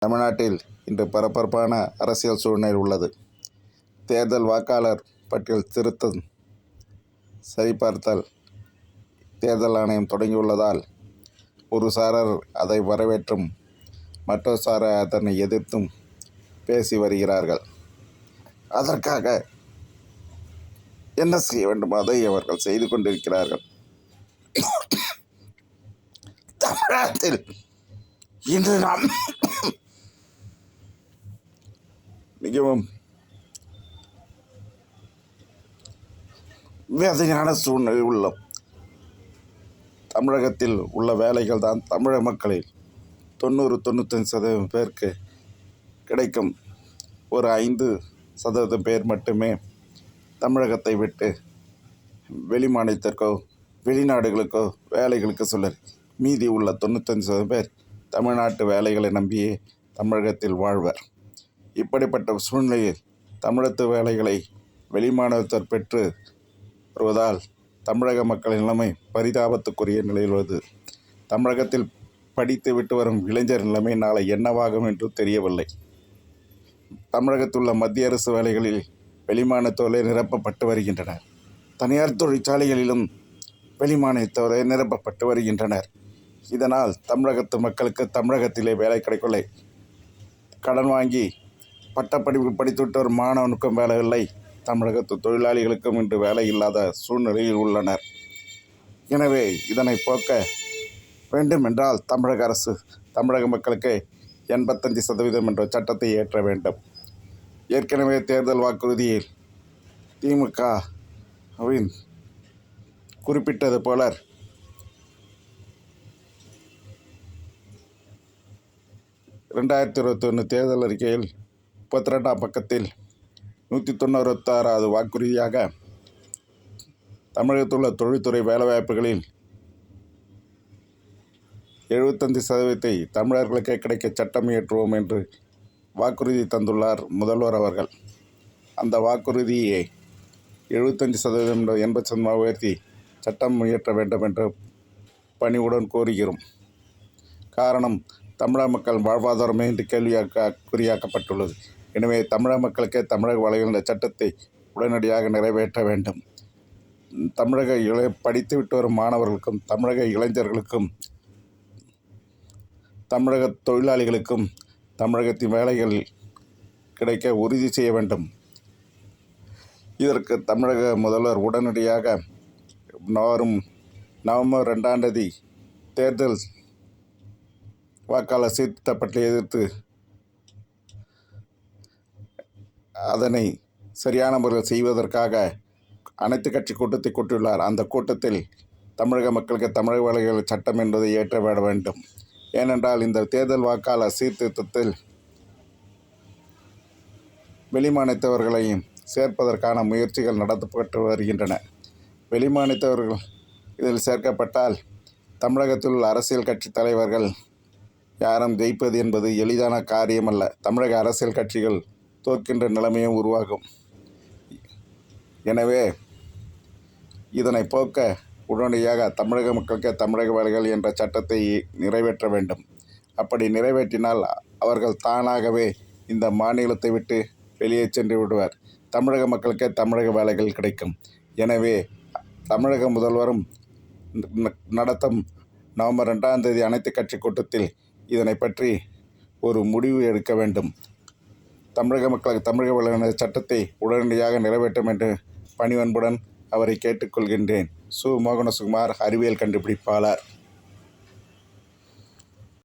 தமிழ்நாட்டில் இன்று பரபரப்பான அரசியல் சூழ்நிலை உள்ளது. தேர்தல் வாக்காளர் பட்டியல் திருத்தம் சரிபார்த்தல் தேர்தல் ஆணையம் தொடங்கியுள்ளதால் ஒரு சாரர் அதை வரவேற்றும் மற்றொரு சாரர் அதனை எதிர்த்தும் பேசி வருகிறார்கள். அதற்காக என்ன செய்ய வேண்டும் அதை அவர்கள் செய்து கொண்டிருக்கிறார்கள். தமிழகத்தில் இன்று நாம் மிகவும் வேதனையான சூழ்நிலை உள்ளோம். தமிழகத்தில் உள்ள வேலைகள் தான் தமிழக மக்களில் 90-95% பேருக்கு கிடைக்கும். ஒரு 5% பேர் மட்டுமே தமிழகத்தை விட்டு வெளி மாநிலத்திற்கோ வெளிநாடுகளுக்கோ வேலைகளுக்கு சொல்ல, மீதி உள்ள 95% பேர் தமிழ்நாட்டு வேலைகளை நம்பியே தமிழகத்தில் வாழ்வர். இப்படிப்பட்ட சூழ்நிலையில் தமிழகத்து வேலைகளை வெளிமாநிலத்தர் பெற்று வருவதால் தமிழக மக்களின் நிலைமை பரிதாபத்துக்குரிய நிலையில் உள்ளது. தமிழகத்தில் படித்து விட்டு வரும் இளைஞர் நிலைமை நாளை என்னவாகும் என்று தெரியவில்லை. தமிழகத்தில் உள்ள மத்திய அரசு வேலைகளில் வெளிமாநிலத்தோரே நிரப்பப்பட்டு வருகின்றனர். தனியார் தொழிற்சாலைகளிலும் வெளிமாநிலத்தோரே நிரப்பப்பட்டு வருகின்றனர். இதனால் தமிழகத்து மக்களுக்கு தமிழகத்திலே வேலை கிடைக்கவில்லை. கடன் வாங்கி பட்டப்படிப்பு படித்துவிட்டு ஒரு மாணவனுக்கும் வேலை இல்லை. தமிழகத்து தொழிலாளிகளுக்கும் இன்று வேலை இல்லாத சூழ்நிலையில் உள்ளனர். எனவே இதனை போக்க வேண்டும் என்றால் தமிழக அரசு தமிழக மக்களுக்கு 85% என்ற சட்டத்தை இயற்ற வேண்டும். ஏற்கனவே தேர்தல் வாக்குறுதியில் திமுகவின் குறிப்பிட்டது போல 2021 தேர்தல் அறிக்கையில் 32ஆம் பக்கத்தில் 196வது வாக்குறுதியாக தமிழகத்தில் உள்ள தொழில்துறை வேலைவாய்ப்புகளில் 75% தமிழர்களுக்கே கிடைக்க சட்டம் இயற்றுவோம் என்று வாக்குறுதி தந்துள்ளார் முதல்வர் அவர்கள். அந்த வாக்குறுதியை 75% 80% உயர்த்தி சட்டம் இயற்ற வேண்டும் என்று பணிவுடன் கோருகிறோம். காரணம், தமிழக மக்கள் வாழ்வாதாரமே என்று குறியாக்கப்பட்டுள்ளது. எனவே தமிழக மக்களுக்கே தமிழக வழங்குகின்ற சட்டத்தை உடனடியாக நிறைவேற்ற வேண்டும். தமிழக படித்துவிட்டு வரும் மாணவர்களுக்கும் தமிழக இளைஞர்களுக்கும் தமிழக தொழிலாளிகளுக்கும் தமிழகத்தின் வேலைகள் கிடைக்க உறுதி செய்ய வேண்டும். இதற்கு தமிழக முதல்வர் உடனடியாக வரும் நவம்பர் 2ஆம் தேதி தேர்தல் வாக்காளர் சீர்திருத்த பட்டியலை எதிர்த்து அதனை சரியான முறையில் செய்வதற்காக அனைத்து கட்சி கூட்டத்தை கூட்டியுள்ளார். அந்த கூட்டத்தில் தமிழக மக்களுக்கு தமிழக வேலைகள் சட்டம் என்பதை இயற்ற வேண்டும். ஏனென்றால் இந்த தேர்தல் வாக்காளர் சீர்திருத்தத்தில் வெளிமாநிலத்தவர்களையும் சேர்ப்பதற்கான முயற்சிகள் நடத்தப்பட்டு வருகின்றன. வெளிமாநிலத்தவர்கள் இதில் சேர்க்கப்பட்டால் தமிழகத்தில் உள்ள அரசியல் கட்சி தலைவர்கள் யாரும் ஜெயிப்பது என்பது எளிதான காரியமல்ல. தமிழக அரசியல் கட்சிகள் தோற்கின்ற நிலைமையும் உருவாகும். எனவே இதனை போக்க உடனடியாக தமிழக மக்களுக்கு தமிழக வேலைகள் என்ற சட்டத்தை நிறைவேற்ற வேண்டும். அப்படி நிறைவேற்றினால் அவர்கள் தானாகவே இந்த மாநிலத்தை விட்டு வெளியே சென்று விடுவர். தமிழக மக்களுக்கே தமிழக வேலைகள் கிடைக்கும். எனவே தமிழக முதல்வரும் நடத்தும் நவம்பர் 2ஆம் தேதி அனைத்து கட்சி கூட்டத்தில் இதனை பற்றி ஒரு முடிவு எடுக்க வேண்டும். தமிழக மக்களுக்கு தமிழக வேலை சட்டத்தை உடனடியாக நிறைவேற்றும் என்று பணிவன்புடன் அவரை கேட்டுக்கொள்கின்றேன். சு. மோகனசுகுமார், அறிவியல் கண்டுபிடிப்பாளர்.